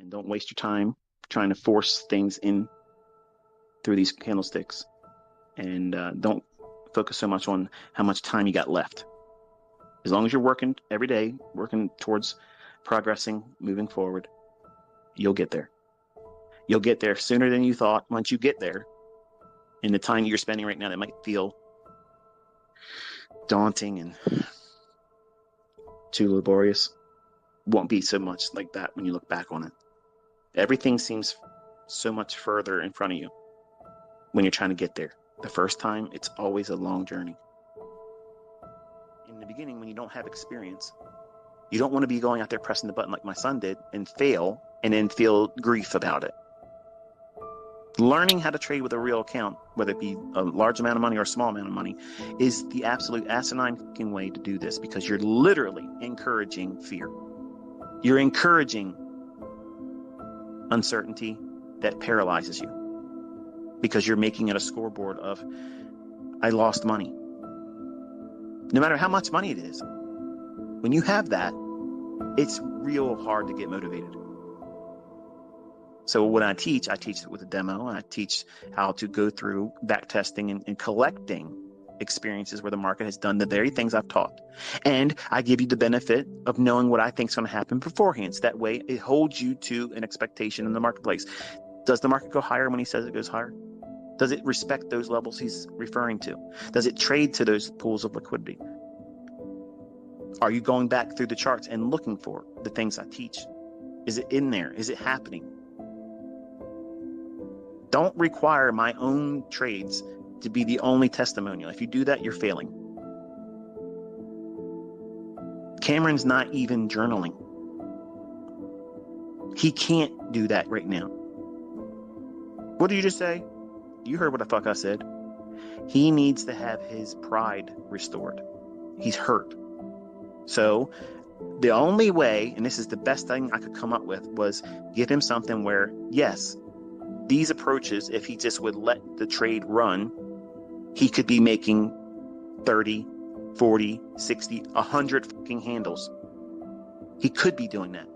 And don't waste your time trying to force things in through these candlesticks. And don't focus so much on how much time you got left. As long as you're working every day, working towards progressing, moving forward, you'll get there. You'll get there sooner than you thought. Once you get there, in the time you're spending right now, that might feel daunting and too laborious, won't be so much like that when you look back on it. Everything seems so much further in front of you when you're trying to get there. The first time, it's always a long journey. In the beginning, when you don't have experience, you don't want to be going out there pressing the button like my son did and fail and then feel grief about it. Learning how to trade with a real account, whether it be a large amount of money or a small amount of money, is the absolute asinine fucking way to do this, because you're literally encouraging fear. You're encouraging uncertainty that paralyzes you, because you're making it a scoreboard of, I lost money. No matter how much money it is, when you have that, it's real hard to get motivated. So when I teach it with a demo, and I teach how to go through back testing and collecting experiences where the market has done the very things I've taught. And I give you the benefit of knowing what I think is going to happen beforehand. So that way it holds you to an expectation in the marketplace. Does the market go higher when he says it goes higher? Does it respect those levels he's referring to? Does it trade to those pools of liquidity? Are you going back through the charts and looking for the things I teach? Is it in there? Is it happening? Don't require my own trades to be the only testimonial. If you do that, you're failing. Cameron's not even journaling. He can't do that right now. What did you just say? You heard what the fuck I said. He needs to have his pride restored. He's hurt. So the only way, and this is the best thing I could come up with, was give him something where, yes, these approaches, if he just would let the trade run, he could be making 30, 40, 60, 100 fucking handles. He could be doing that,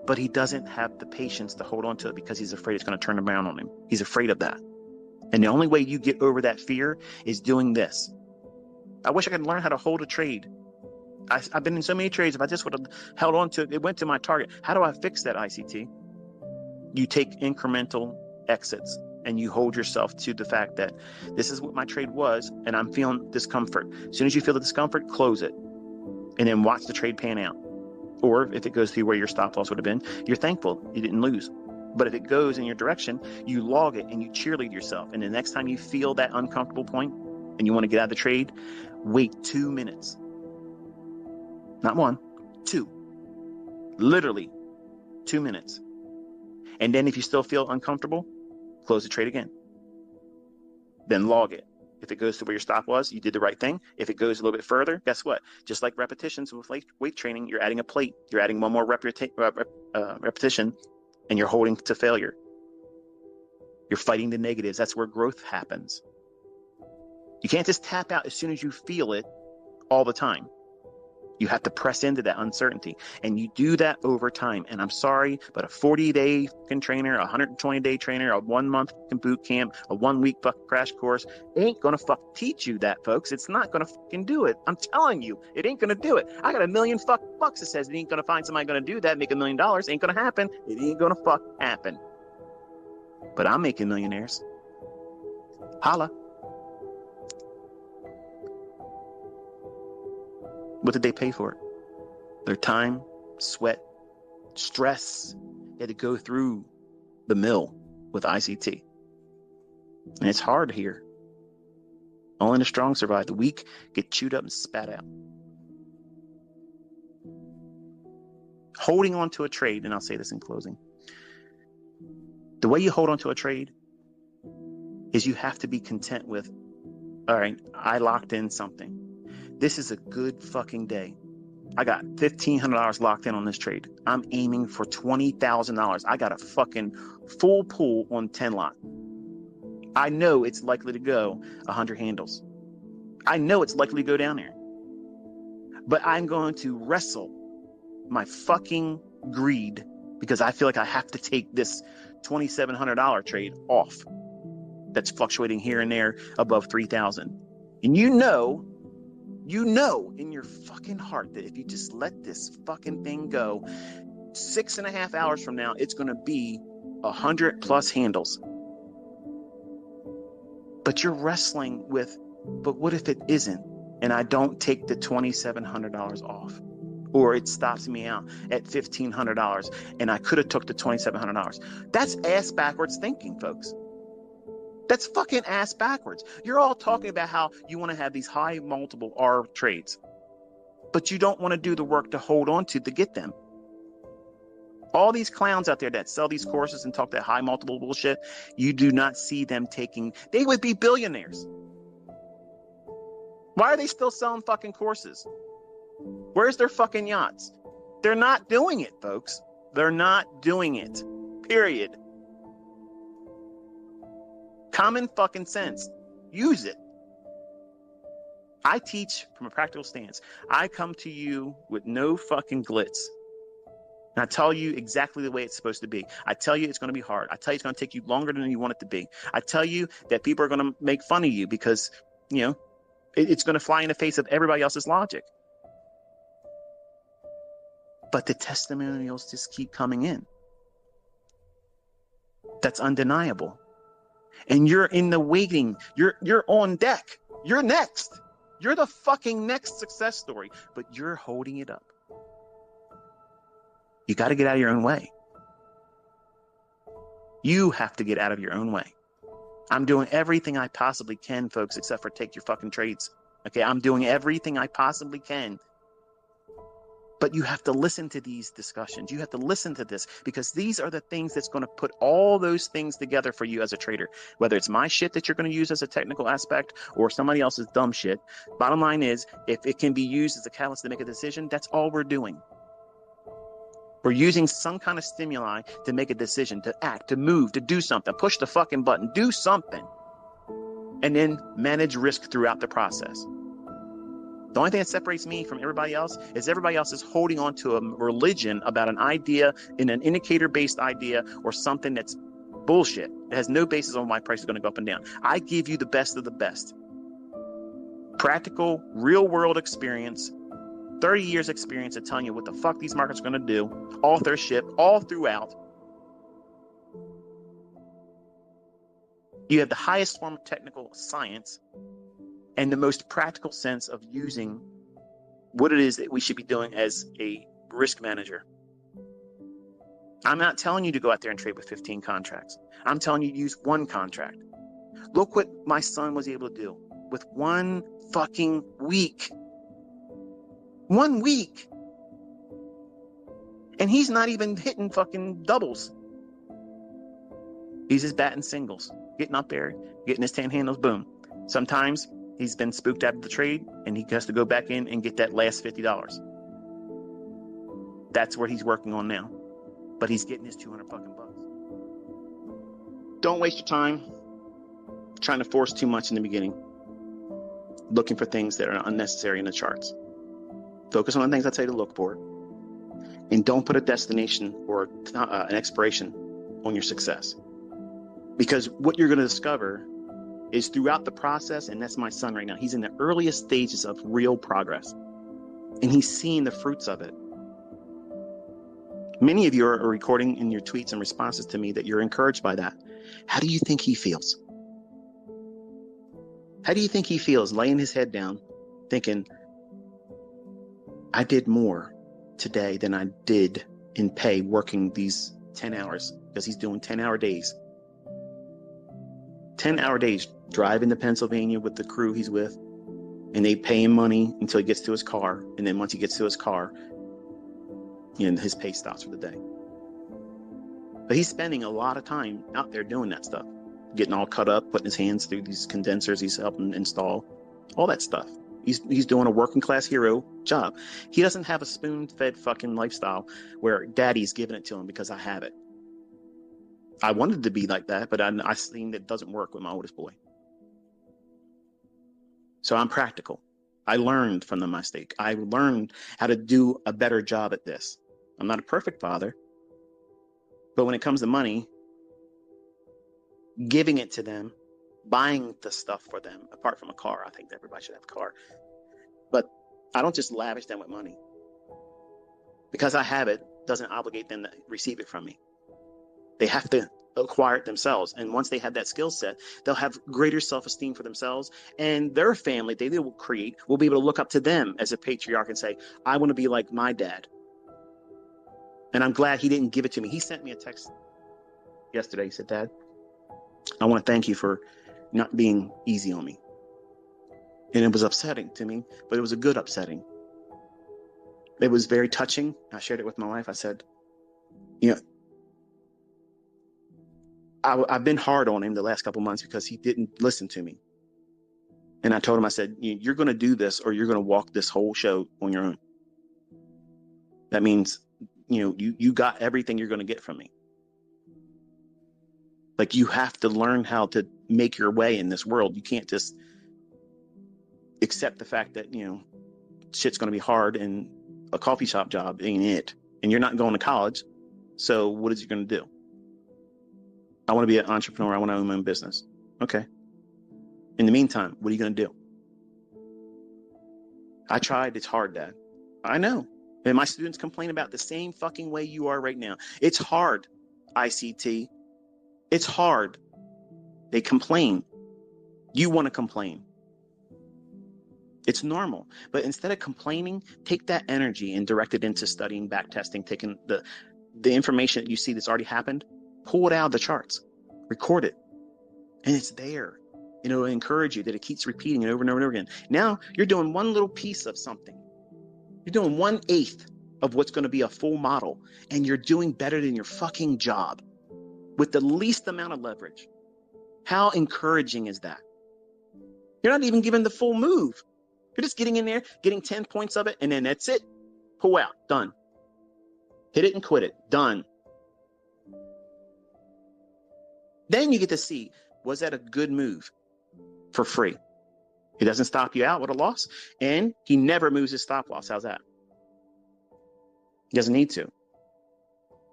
but he doesn't have the patience to hold on to it because he's afraid it's going to turn around on him. He's afraid of that. And the only way you get over that fear is doing this. I wish I could learn how to hold a trade. I've been in so many trades. If I just would have held on to it, it went to my target. How do I fix that, ICT? You take incremental exits and you hold yourself to the fact that this is what my trade was and I'm feeling discomfort. As soon as you feel the discomfort, close it and then watch the trade pan out. Or if it goes through where your stop loss would have been, you're thankful you didn't lose. But if it goes in your direction, you log it and you cheerlead yourself. And the next time you feel that uncomfortable point and you want to get out of the trade, wait 2 minutes. Not 1, 2. Literally 2 minutes. And then if you still feel uncomfortable, close the trade again. Then log it. If it goes to where your stop was, you did the right thing. If it goes a little bit further, guess what? Just like repetitions with weight training, you're adding a plate. You're adding one more repetition, and you're holding to failure. You're fighting the negatives. That's where growth happens. You can't just tap out as soon as you feel it all the time. You have to press into that uncertainty, and you do that over time. And I'm sorry, but a 40-day trainer, a 120-day trainer, a 1-month boot camp, a 1-week crash course ain't gonna teach you that, folks. It's not gonna fucking do it. I'm telling you, it ain't gonna do it. I got $1 million bucks that says it ain't gonna find somebody gonna do that, make $1 million. Ain't gonna happen. It ain't gonna happen. But I'm making millionaires. Holla. What did they pay for it? Their time, sweat, stress. They had to go through the mill with ICT. And it's hard here. Only the strong survive. The weak get chewed up and spat out. Holding on to a trade, and I'll say this in closing. The way you hold on to a trade is you have to be content with, all right, I locked in something. This is a good fucking day. I got $1,500 locked in on this trade. I'm aiming for $20,000. I got a fucking full pool on 10 lot. I know it's likely to go 100 handles. I know it's likely to go down there. But I'm going to wrestle my fucking greed because I feel like I have to take this $2,700 trade off that's fluctuating here and there above 3,000. And you know in your fucking heart that if you just let this fucking thing go, 6.5 hours from now, it's going to be 100 plus handles. But you're wrestling with, but what if it isn't? And I don't take the $2,700 off, or it stops me out at $1,500 and I could have took the $2,700. That's ass backwards thinking, folks. That's fucking ass backwards. You're all talking about how you want to have these high multiple R trades, but you don't want to do the work to hold on to get them. All these clowns out there that sell these courses and talk that high multiple bullshit, you do not see them taking, they would be billionaires. Why are they still selling fucking courses? Where's their fucking yachts? They're not doing it, folks. They're not doing it. Period. Common fucking sense. Use it. I teach from a practical stance. I come to you with no fucking glitz. And I tell you exactly the way it's supposed to be. I tell you it's going to be hard. I tell you it's going to take you longer than you want it to be. I tell you that people are going to make fun of you because, you know, it's going to fly in the face of everybody else's logic. But the testimonials just keep coming in. That's undeniable. And you're in the waiting. You're on deck. You're next. You're the fucking next success story, but you're holding it up. You got to get out of your own way. You have to get out of your own way. I'm doing everything I possibly can, folks, except for take your fucking trades. Okay, I'm doing everything I possibly can. But you have to listen to these discussions. You have to listen to this because these are the things that's going to put all those things together for you as a trader. Whether it's my shit that you're going to use as a technical aspect or somebody else's dumb shit. Bottom line is, if it can be used as a catalyst to make a decision, that's all we're doing. We're using some kind of stimuli to make a decision, to act, to move, to do something, push the fucking button, do something, and then manage risk throughout the process. The only thing that separates me from everybody else is everybody else is holding on to a religion about an idea, in an indicator-based idea, or something that's bullshit. It has no basis on why price is going to go up and down. I give you the best of the best. Practical, real-world experience, 30 years experience of telling you what the fuck these markets are going to do, authorship, all throughout. You have the highest form of technical science and the most practical sense of using what it is that we should be doing as a risk manager. I'm not telling you to go out there and trade with 15 contracts. I'm telling you to use one contract. Look what my son was able to do with one fucking week. 1 week. And he's not even hitting fucking doubles. He's just batting singles, getting up there, getting his 10 handles, boom. Sometimes he's been spooked out of the trade and he has to go back in and get that last $50. That's what he's working on now. But he's getting his 200 fucking bucks. Don't waste your time trying to force too much in the beginning, looking for things that are unnecessary in the charts. Focus on the things I tell you to look for, and don't put a destination or an expiration on your success. Because what you're going to discover is throughout the process, and that's my son right now, he's in the earliest stages of real progress, and he's seeing the fruits of it. Many of you are recording in your tweets and responses to me that you're encouraged by that. How do you think he feels? How do you think he feels laying his head down, thinking, I did more today than I did in pay working these 10 hours, because he's doing 10-hour days. 10-hour days driving to Pennsylvania with the crew he's with, and they pay him money until he gets to his car. And then once he gets to his car, his pay stops for the day. But he's spending a lot of time out there doing that stuff, getting all cut up, putting his hands through these condensers he's helping install, all that stuff. He's doing a working class hero job. He doesn't have a spoon-fed fucking lifestyle where daddy's giving it to him because I have it. I wanted to be like that, but I seen that it doesn't work with my oldest boy. So I'm practical. I learned from the mistake. I learned how to do a better job at this. I'm not a perfect father, But when it comes to money, giving it to them, buying the stuff for them, apart from a car, I think everybody should have a car. But I don't just lavish them with money. Because I have it doesn't obligate them to receive it from me. They have to acquire it themselves. And once they have that skill set, they'll have greater self-esteem for themselves, and their family they will create will be able to look up to them as a patriarch and say, I want to be like my dad. And I'm glad he didn't give it to me. He sent me a text yesterday. He said, Dad, I want to thank you for not being easy on me. And it was upsetting to me, but it was a good upsetting. It was very touching. I shared it with my wife. I said, you know, I've been hard on him the last couple months because he didn't listen to me. And I told him, I said, you're going to do this or you're going to walk this whole show on your own. That means, you got everything you're going to get from me. Like, you have to learn how to make your way in this world. You can't just accept the fact that, shit's going to be hard and a coffee shop job ain't it. And you're not going to college. So what is you going to do? I want to be an entrepreneur. I want to own my own business. Okay. In the meantime, what are you going to do? I tried. It's hard, Dad. I know. And my students complain about the same fucking way you are right now. It's hard, ICT. It's hard. They complain. You want to complain. It's normal. But instead of complaining, take that energy and direct it into studying, back testing, taking the information that you see that's already happened, pull it out of the charts, record it, and it's there. And it'll encourage you that it keeps repeating it over and over and over again. Now you're doing one little piece of something. You're doing 1/8 of what's going to be a full model, and you're doing better than your fucking job with the least amount of leverage. How encouraging is that? You're not even given the full move. You're just getting in there, getting 10 points of it, and then that's it. Pull out. Done. Hit it and quit it. Done. Then you get to see, was that a good move for free? He doesn't stop you out with a loss, and he never moves his stop loss. How's that? He doesn't need to.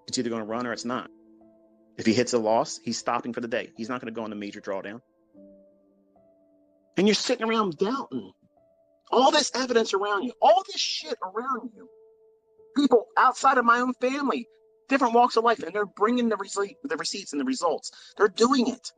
It's either going to run or it's not. If he hits a loss, he's stopping for the day. He's not going to go on the major drawdown. And you're sitting around doubting. All this evidence around you, all this shit around you. People outside of my own family, different walks of life, and they're bringing the receipts and the results. They're doing it.